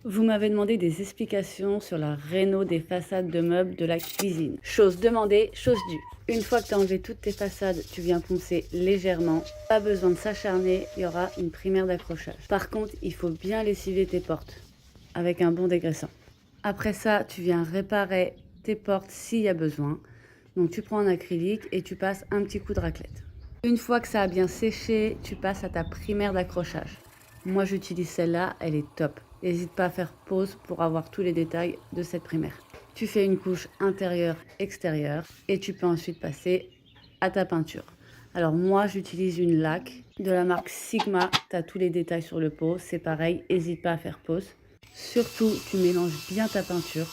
Vous m'avez demandé des explications sur la réno des façades de meubles de la cuisine. Chose demandée, chose due. Une fois que tu as enlevé toutes tes façades, tu viens poncer légèrement. Pas besoin de s'acharner, il y aura une primaire d'accrochage. Par contre, il faut bien lessiver tes portes avec un bon dégraissant. Après ça, tu viens réparer tes portes s'il y a besoin. Donc tu prends un acrylique et tu passes un petit coup de raclette. Une fois que ça a bien séché, tu passes à ta primaire d'accrochage. Moi, j'utilise celle-là, elle est top. N'hésite pas à faire pause pour avoir tous les détails de cette primaire. Tu fais une couche intérieure-extérieure et tu peux ensuite passer à ta peinture. Alors moi, j'utilise une laque de la marque Sigma. Tu as tous les détails sur le pot. C'est pareil, n'hésite pas à faire pause. Surtout, tu mélanges bien ta peinture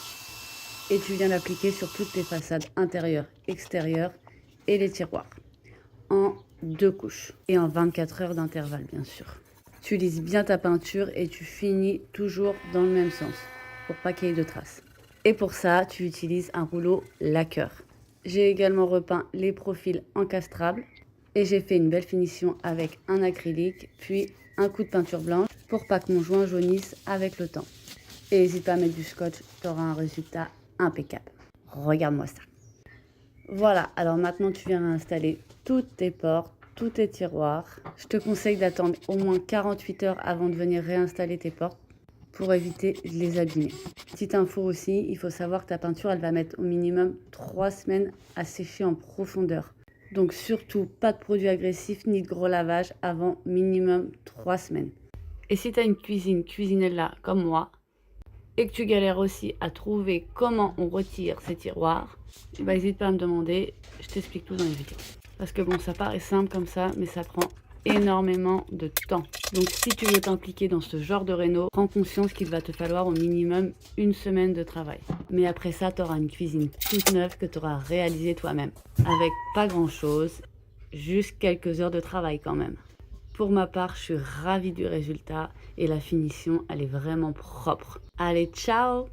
et tu viens l'appliquer sur toutes tes façades intérieures, extérieures et les tiroirs. En 2 couches et en 24 heures d'intervalle, bien sûr. Tu lisses bien ta peinture et tu finis toujours dans le même sens pour pas qu'il y ait de traces. Et pour ça, tu utilises un rouleau lacqueur. J'ai également repeint les profils encastrables et j'ai fait une belle finition avec un acrylique puis un coup de peinture blanche pour pas que mon joint jaunisse avec le temps. Et n'hésite pas à mettre du scotch, tu auras un résultat impeccable. Regarde-moi ça. Voilà, alors maintenant tu viens installer toutes tes portes, tous tes tiroirs. Je te conseille d'attendre au moins 48 heures avant de venir réinstaller tes portes pour éviter de les abîmer. Petite info aussi, il faut savoir que ta peinture, elle va mettre au minimum 3 semaines à sécher en profondeur. Donc surtout, pas de produits agressifs ni de gros lavage avant minimum 3 semaines. Et si tu as une cuisinella comme moi, et que tu galères aussi à trouver comment on retire ces tiroirs, n'hésite pas à me demander, je t'explique tout dans les vidéos. Parce que bon, ça paraît simple comme ça, mais ça prend énormément de temps. Donc si tu veux t'impliquer dans ce genre de réno, prends conscience qu'il va te falloir au minimum 1 semaine de travail. Mais après ça, tu auras une cuisine toute neuve que tu auras réalisée toi-même. Avec pas grand chose, juste quelques heures de travail quand même. Pour ma part, je suis ravie du résultat et la finition, elle est vraiment propre. Allez, ciao!